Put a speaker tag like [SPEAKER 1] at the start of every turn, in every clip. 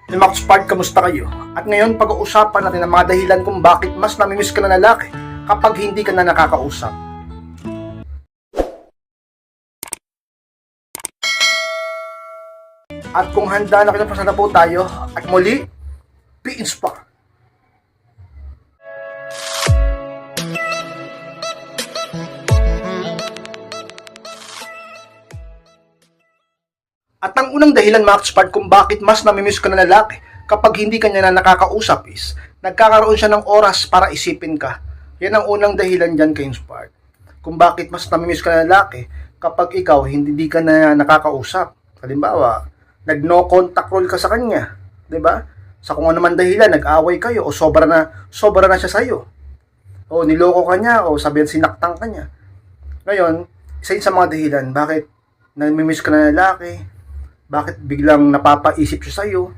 [SPEAKER 1] Hey Max Part, kamusta kayo? At ngayon pag-uusapan natin ang mga dahilan kung bakit mas namimiss ka na lalaki kapag hindi ka na nakakausap. At kung handa na kayo, pasada po tayo at muli, be inspired. At ang unang dahilan, Max Part, kung bakit mas namimiss ka na lalaki kapag hindi ka niya na nakakausap is nagkakaroon siya ng oras para isipin ka. Yan ang unang dahilan dyan kay Inspired. Kung bakit mas namimiss ka na lalaki kapag ikaw hindi ka na nakakausap. Halimbawa, nag-no contact rule ka sa kanya. 'Di ba? Sa kung ano man dahilan, nag-away kayo o sobra na siya sa'yo. O niloko ka niya o sabihan sinaktan ka niya. Ngayon, isa yun sa mga dahilan bakit namimiss ka na lalaki, bakit biglang napapaisip siya sa'yo,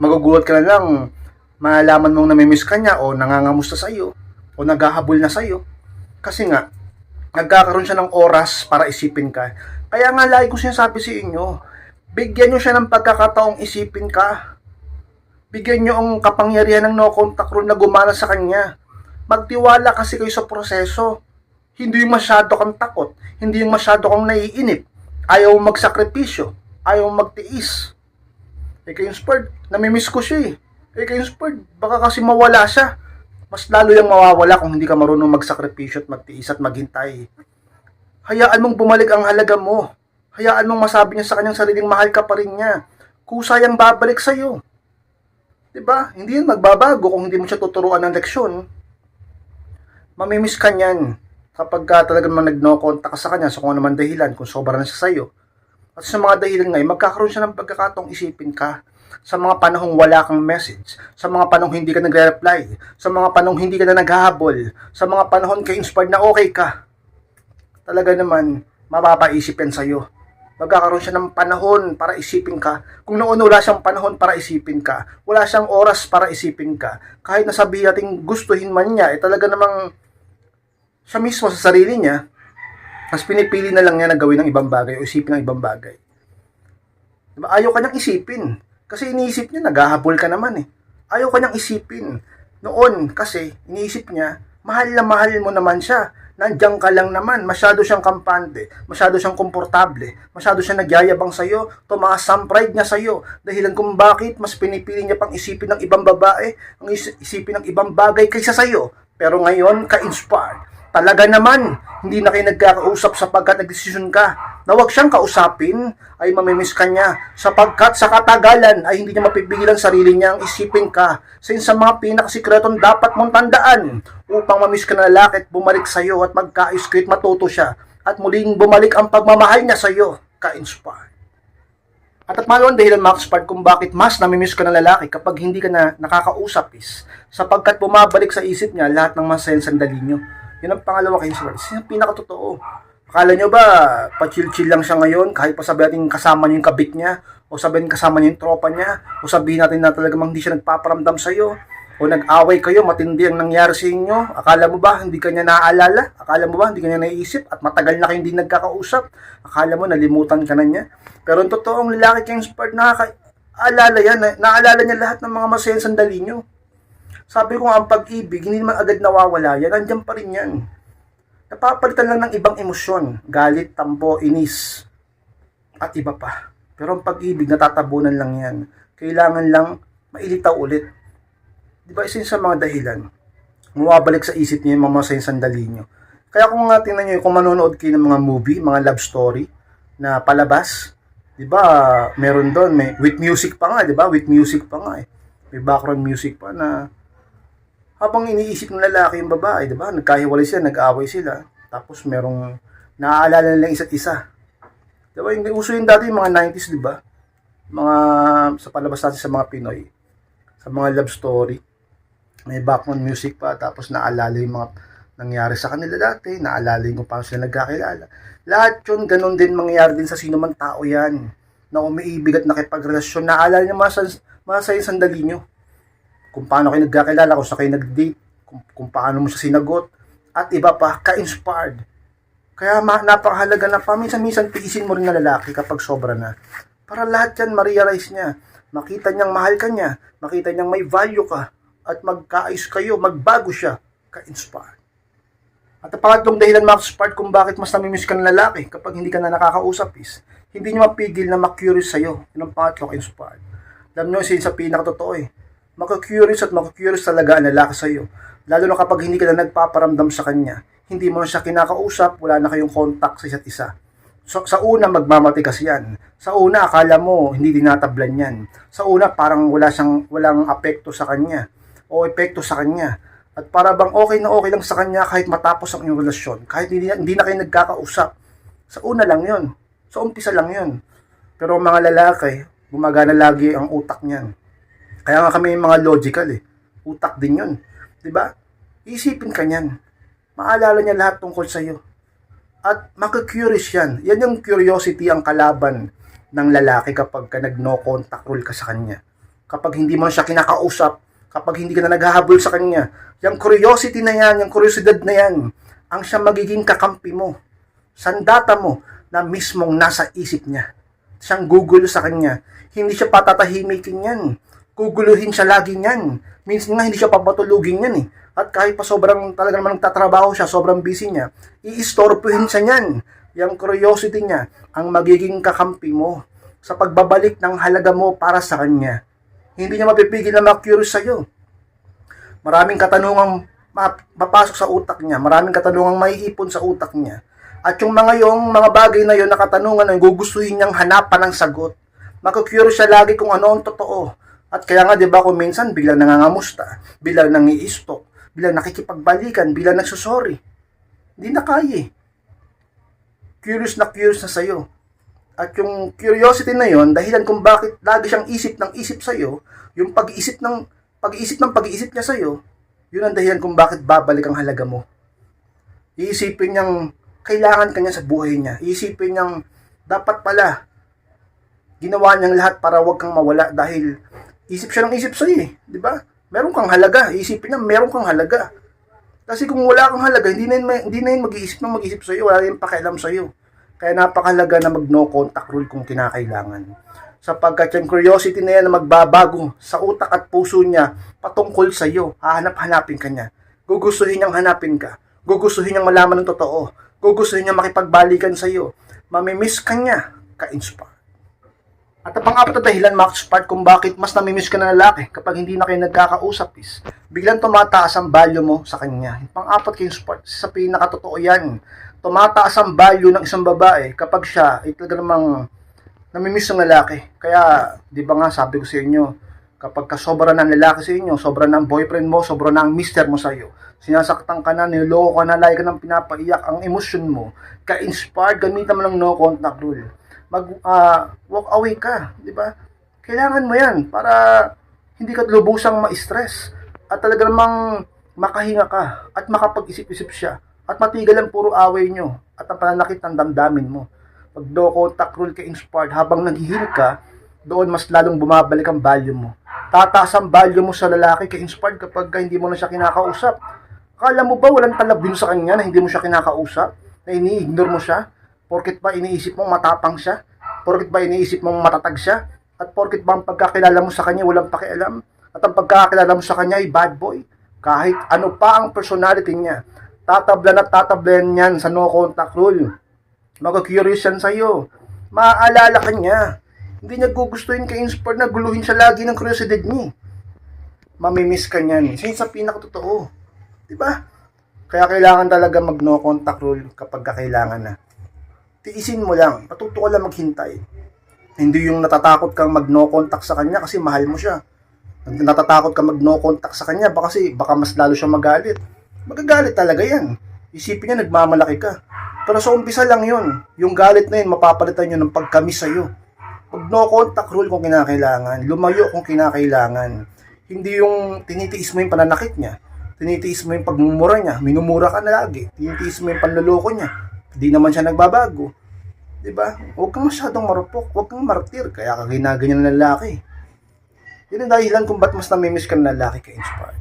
[SPEAKER 1] magugulat ka na lang, malalaman mong namimiss ka niya o nangangamusta sa'yo o naghahabol na sa'yo. Kasi nga, nagkakaroon siya ng oras para isipin ka. Kaya nga lagi ko sinasabi sa inyo, bigyan nyo siya ng pagkakataong isipin ka. Bigyan nyo ang kapangyarihan ng no contact rule na gumana sa kanya. Magtiwala kasi kayo sa proseso. Hindi yung masyado kang takot, hindi yung masyado kang naiinip, ayaw magsakripisyo, ayaw magtiis. Kay Inspired, namimiss ko siya kay Inspired, baka kasi mawala siya. Mas lalo yung mawawala kung hindi ka marunong magsakripisyo at magtiis at maghintay. Hayaan mong bumalik ang halaga mo. Hayaan mong masabi niya sa kanyang sariling mahal ka pa rin niya. Kusayang babalik sa'yo. Diba? Hindi yun magbabago kung hindi mo siya tuturuan ng leksyon. Mamimiss ka niyan kapag talagang nag-no contact ka sa kanya sa kung ano man dahilan, kung sobra na siya sa'yo. At sa mga dahilan ngayon, magkakaroon siya ng pagkakataong isipin ka sa mga panahong wala kang message, sa mga panahong hindi ka nagre-reply, sa mga panahong hindi ka na naghahabol, sa mga panahon kay Inspired na okay ka. Talaga naman, mapapaisip yan sa'yo. Magkakaroon siya ng panahon para isipin ka. Kung noon wala siyang panahon para isipin ka, wala siyang oras para isipin ka, kahit nasabihin natin gustuhin man niya, talaga namang siya mismo sa sarili niya, mas pinipili na lang niya na gawin ng ibang bagay o isipin ng ibang bagay. Diba? Ayaw kanyang isipin. Kasi iniisip niya, naghahabol ka naman Ayaw kanyang isipin. Noon, kasi, iniisip niya, mahal na mahal mo naman siya. Nandiyan ka lang naman. Masyado siyang kampante. Masyado siyang komportable. Masyado siyang nagyayabang sa'yo. Tumaas ang pride niya sa'yo. Dahilan kung bakit mas pinipili niya pang isipin ng ibang babae, ang isipin ng ibang bagay kaysa sa'yo. Pero ngayon, ka-inspired. Talaga naman, hindi na kayo nagkakausap sapagkat nagdesisyon ka na huwag siyang kausapin, ay mamimiss ka niya sapagkat sa katagalan ay hindi niya mapipigilan sarili niyang isipin ka. Sa mga pinakasikretong dapat mong tandaan upang mamiss ka na lalaki at bumalik sa iyo at magka-iskrit matuto siya at muling bumalik ang pagmamahal niya sa iyo, ka-inspired. At malawang dahilan, Max Part, kung bakit mas namimiss ka na lalaki kapag hindi ka na nakakausap is sapagkat bumabalik sa isip niya lahat ng masayang sandali niyo. Yun ang pangalawa kay Inspired. Yung pinakatotoo. Akala nyo ba, pa-chill-chill lang siya ngayon, kahit pa sabihin natin kasama niyo yung kabit niya, o sabihin kasama niyo yung tropa niya, o sabihin natin na talagang hindi siya nagpaparamdam sa'yo, o nag-away kayo, matindi ang nangyari sa inyo, akala mo ba hindi ka niya naaalala? Akala mo ba hindi ka niya naiisip? At matagal na kayo hindi nagkakausap? Akala mo nalimutan ka na niya? Pero ang totoong lalaki kay Inspired, nakaalala yan, naalala niya lahat ng mga masayang sandali niyo. Sabi ko nga, ang pag-ibig, hindi naman agad nawawala yan. Nandiyan pa rin yan. Napapalitan lang ng ibang emosyon. Galit, tampo, inis, at iba pa. Pero ang pag-ibig, natatabunan lang yan. Kailangan lang mailitaw ulit. Di ba isa sa mga dahilan? Mawabalik sa isip niyo yung mga masayang sandali niyo. Kaya kung nga tingnan niyo, kung manonood kayo ng mga movie, mga love story, na palabas, di ba, meron doon, may, with music pa nga, di ba? With music pa nga May background music pa na habang iniisip ng lalaki yung babae, di ba? Nagkahiwalay sila, nag-away sila. Tapos merong naaalala nila isa't isa. Di ba? Uso yung dati yung mga 90s, di ba? Mga sa palabas natin sa mga Pinoy. Sa mga love story. May background music pa. Tapos naalala yung mga nangyari sa kanila dati. Naalala yung kung paano sila nagkakilala. Lahat yun, ganun din mangyayari din sa sino man tao yan. Na umiibig at nakipagrelasyon. Naalala niyo mga sa sandali nyo. Kung paano kayo nagkakilala, kung sa kayo nag-date, kung paano mo siya sinagot, at iba pa, ka-inspired. Kaya napakahalaga na paminsan-minsan tiisin mo rin na lalaki kapag sobra na. Para lahat yan ma-realize niya. makita niyang mahal ka niya, makita niyang may value ka, at magkaayos kayo, magbago siya, ka-inspire. At ang pangatlong dahilan mga ka-inspire kung bakit mas namimiss ka ng lalaki kapag hindi ka na nakakausap is, hindi niya mapigil na ma-curious sa'yo. Yun ang pangatlo ka-inspire. Alam niyo, sa pinakatotoo maka-curious at maka-curious talaga ang lalaki sa'yo. Lalo na kapag hindi ka na nagpaparamdam sa kanya, hindi mo na siya kinakausap, wala na kayong contact sa isa't isa. So, sa una, magmamatigas yan. Sa una, akala mo, hindi tinatablan yan. Sa una, parang walang apekto sa kanya o epekto sa kanya. At para bang okay lang sa kanya kahit matapos ang inyong relasyon. Kahit hindi na kayo nagkakausap. Sa una lang yun. Sa umpisa lang yun. Pero ang mga lalaki, gumagana lagi ang utak niyan. Kaya nga kami yung mga logical Utak din yun. Diba? Isipin ka niyan. Maalala niya lahat tungkol sa'yo. At maka-curious yan. Yan yung curiosity ang kalaban ng lalaki kapag ka nag-no contact rule ka sa kanya. Kapag hindi mo siya kinakausap, kapag hindi ka na naghahabol sa kanya, yung curiosity na yan, yung kuryosidad na yan, ang siya magiging kakampi mo. Sandata mo na mismong nasa isip niya. Siyang gugulo sa kanya. Hindi siya patatahimikin yan. Guguluhin siya lagi niyan. Minsan nga hindi siya papatulugin yan At kahit pa sobrang talaga naman nagtatrabaho siya, sobrang busy niya, i-istorpuhin siya niyan. Yung curiosity niya, ang magiging kakampi mo sa pagbabalik ng halaga mo para sa kanya. Hindi niya mapipigil na ma-curious sa'yo. Maraming katanungang mapasok sa utak niya, maraming katanungang maiipon sa utak niya. At yung mga bagay na yun, na katanungan na gugustuhin niyang hanapan ng sagot. Maku-curious siya lagi kung ano ang totoo. At kaya nga, di ba, kung minsan biglang nangangamusta, biglang nangi-stalk, biglang nakikipagbalikan, biglang nagsusorry. Hindi na kaya Curious na sa'yo. At yung curiosity na yon, dahilan kung bakit lagi siyang isip sa'yo, yung pag-iisip niya sa'yo, yun ang dahilan kung bakit babalik ang halaga mo. Iisipin niyang kailangan kanya sa buhay niya. Iisipin niyang dapat pala ginawa niyang lahat para wag kang mawala dahil isip siya ng isip sa'yo di ba? Meron kang halaga, isipin niya meron kang halaga. Kasi kung wala kang halaga, hindi na yun mag-iisip sa'yo, wala rin pakialam sa'yo. Kaya napakahalaga na mag-no contact rule kung kinakailangan. Sapagkat yung curiosity na yan na magbabago sa utak at puso niya patungkol sa'yo, hahanap-hanapin ka niya. Gugustuhin niyang hanapin ka. Gugustuhin niyang malaman ng totoo. Gugustuhin niyang makipagbalikan sa'yo. Mamimiss ka niya, ka-inspire. At ang pang-apat na dahilan, Max-Part, kung bakit mas namimiss ka na lalaki kapag hindi na kayo nagkakausap is, biglang tumataas ang value mo sa kanya. Pang-apat kayo, Spart, sa pinakatotoo yan. Tumataas ang value ng isang babae kapag siya ay talaga namang namimiss ng lalaki. Kaya, di ba nga, sabi ko sa inyo, kapag sobra ng lalaki sa inyo, sobra ng boyfriend mo, sobra ng mister mo sa iyo, sinasaktan ka na, niloko ka na, lagi ka ng pinapaiyak, ang emosyon mo, ka-inspired, gamitan mo ng no contact rule. Walk away ka, di ba? Kailangan mo yan para hindi ka lubusang ma-stress at talaga namang makahinga ka at makapag-isip-isip siya at matigil ang puro away nyo at ang pananakit ng damdamin mo. Pag no contact rule ka inspired, habang naghihil ka, doon mas lalong bumabalik ang value mo. Tataas ang value mo sa lalaki ka inspired kapag hindi mo na siya kinakausap. Akala mo ba walang talab din sa kanya na hindi mo siya kinakausap? Na ini-ignore mo siya? Porket ba iniisip mong matapang siya? Porket ba iniisip mong matatag siya? At porket ba ang pagkakilala mo sa kanya walang pakialam? At ang pagkakilala mo sa kanya ay bad boy? Kahit ano pa ang personality niya, tatablan niyan sa no contact rule. Mag-curious yan sa'yo. Maaalala ka niya. Hindi niya gugustuhin ka-inspire na guluhin siya lagi ng curiosity niya. Mamimiss ka niyan. Sa pinakatotoo. Diba? Kaya kailangan talaga mag-no contact rule kapag kakailangan na. Tiisin mo lang, matuto ka lang maghintay. Hindi yung natatakot kang mag-no contact sa kanya kasi mahal mo siya. Natatakot kang mag-no contact sa kanya baka mas lalo siya magalit. Magagalit talaga yan. Isipin niya nagmamalaki ka. Pero sa umpisa lang yun. Yung galit na yun, mapapalitan nyo ng pagkamis sa'yo. Mag-no contact rule kung kinakailangan. Lumayo kung kinakailangan. Hindi yung tinitiis mo yung pananakit niya. Tinitiis mo yung pagmumura niya. Minumura ka na lagi. Tinitiis mo yung panluloko niya. Hindi naman siya nagbabago. Diba? Huwag kang masyadong marupok. Huwag kang martir. Kaya ka ginaganyan ng lalaki. Yun ang dahilan kung ba't mas namimiss ka ng lalaki ka-inspire.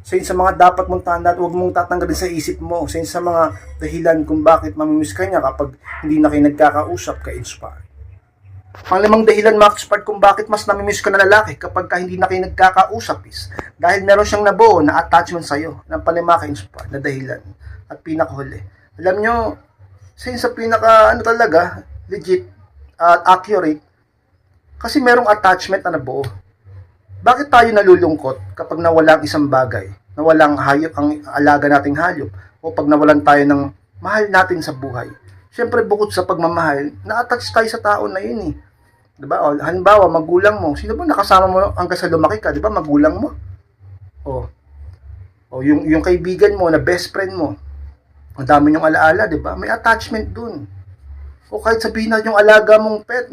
[SPEAKER 1] Sa mga dapat mong tanda at huwag mong tatanggalin sa isip mo. Sa mga dahilan kung bakit mamimiss ka niya kapag hindi na kayo nagkakausap ka-inspire. Panglimang dahilan mga kaspart kung bakit mas namimiss ka na lalaki kapag ka hindi na kayo nagkakausap is dahil meron siyang nabuo na attachment sa'yo ng palima ka-inspire na dahilan. At pinakahuli, alam nyo, since sa pinaka ano talaga, legit at accurate, kasi merong attachment na nabuo. Bakit tayo nalulungkot kapag nawala ang isang bagay, nawalang hayop ang alaga nating hayop, o pag nawalan tayo ng mahal natin sa buhay? Siyempre bukod sa pagmamahal, na-attach tayo sa tao na yun eh. Diba? O, halimbawa, magulang mo. Sino ba nakasama mo hanggang sa lumaki ka? Diba? Magulang mo. O yung kaibigan mo, na best friend mo. Ang dami niyong alaala, diba? May attachment dun. O kahit sabihin na yung alaga mong pet,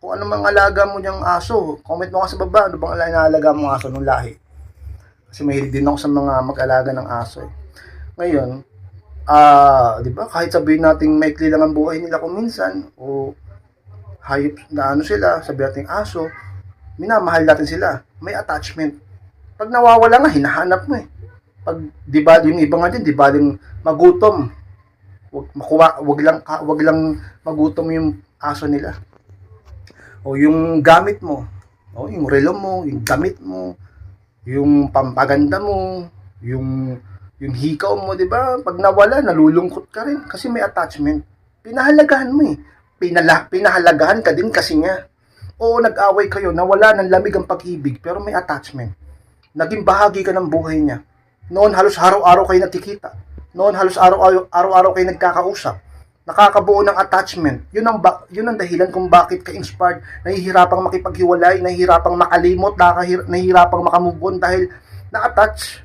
[SPEAKER 1] kung ano mang alaga mo niyang aso, comment mo ka sa baba, ano bang inaalaga mong aso nung lahi? Kasi mahilig din ako sa mga mag-alaga ng aso eh. Ngayon, di ba, kahit sabihin natin maikli lang ang buhay nila kung minsan, o hayop na ano sila, sabihin natin aso, minamahal natin sila, may attachment. Pag nawawala nga, hinahanap mo eh. Pag, di ba, yung iba nga din, di ba, yung magutom, wag lang magutom yung aso nila. O yung gamit mo, o yung relo mo, yung gamit mo, yung pampaganda mo, yung hikaw mo, di ba? Pag nawala, nalulungkot ka rin kasi may attachment. Pinahalagahan mo eh. Pinahalagahan ka din kasi nga. Oo, nag-away kayo, nawala ng lamig ang pag-ibig, pero may attachment. Naging bahagi ka ng buhay niya. Noon halos araw-araw kayo nakikita. Noon halos araw-araw kayo nagkakausap. Nakakabuo ng attachment. Yun ang dahilan kung bakit ka-inspired, nahihirapang makipaghiwalay, nahihirapang makalimot, nahihirapang makamove on dahil na-attach.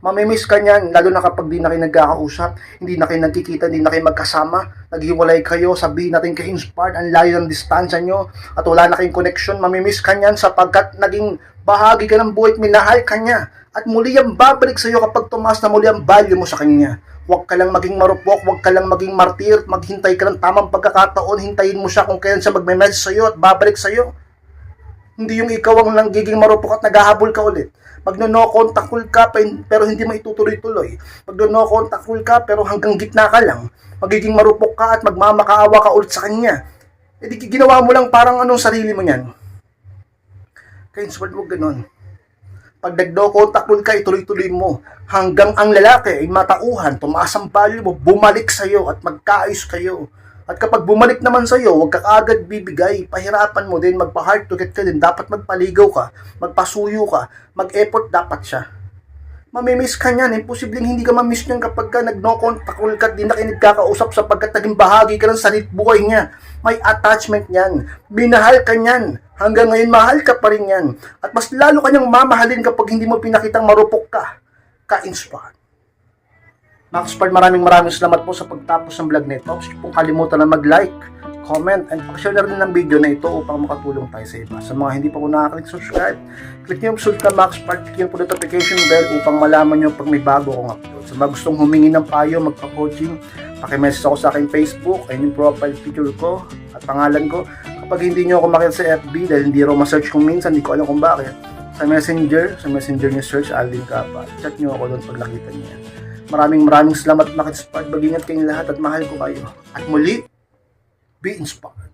[SPEAKER 1] Mamimiss ka niyan, lalo na kapag di na kayo nagkakausap, hindi na kayo nagkikita, hindi na kayo magkasama, naghiwalay kayo, sabihin natin ka-inspired, ang layo ng distansya nyo, at wala na kayong connection, mamimiss ka niyan sapagkat naging bahagi ka ng buhay at minahal ka niya. At muli ang babalik sa iyo kapag tumaas na muli ang value mo sa kanya. Huwag ka lang maging marupok, huwag ka lang maging martir, maghintay ka ng tamang pagkakataon, hintayin mo siya kung kailan siya magme-message sa iyo at babalik sa iyo. Hindi yung ikaw ang nanggiging marupok at naghahabol ka ulit. Magno-no contact ka pero hindi mo itutuloy-tuloy. Magno-no contact ka pero hanggang gitna ka lang. Magiging marupok ka at magmamakaawa ka ulit sa kanya. E di ginawa mo lang parang anong sarili mo niyan. Kaya inspired mo ganun. Pag nag-no contact ka, ituloy-tuloy mo. Hanggang ang lalaki ay matauhan, tumaas ang value mo, bumalik sa'yo at magkaayos kayo. At kapag bumalik naman sa'yo, huwag ka agad bibigay. Pahirapan mo din, magpa-hard to get ka din. Dapat magpaligaw ka, magpasuyo ka, mag-effort dapat siya. Mamimiss ka niyan. Imposibleng hindi ka mamiss niyan kapag ka nag-no contact ka at di na kayo nagkakausap sapagkat naging bahagi ka ng salit buhay niya. May attachment niyan. Binahal ka niyan. Hanggang ngayon, mahal ka pa rin yan. At mas lalo kanyang mamahalin kapag hindi mo pinakitang marupok ka. Ka-inspired. Max-Spard, maraming salamat po sa pagtapos ng vlog nito. Huwag pong kalimutan na mag-like, comment, and pakishare na rin ng video na ito upang makatulong tayo sa iba. Sa mga hindi pa po nakaklik-subscribe, click nyo yung subscribe Max-Spard, click nyo po notification bell upang malaman nyo pag may bago akong upload. Sa mga gustong humingi ng payo, magpa-coaching, pakimessage ako sa aking Facebook, ayun yung profile picture ko at pangalan ko. Kapag hindi nyo ako makita sa FB dahil hindi raw ma-search kung minsan, hindi ko alam kung bakit. Sa messenger nyo search Alvin Capa. Chat nyo ako doon pag nakita niya. Maraming salamat Max-Spard. Mag-ingat kayong lahat at mahal ko kayo. At muli, be inspired.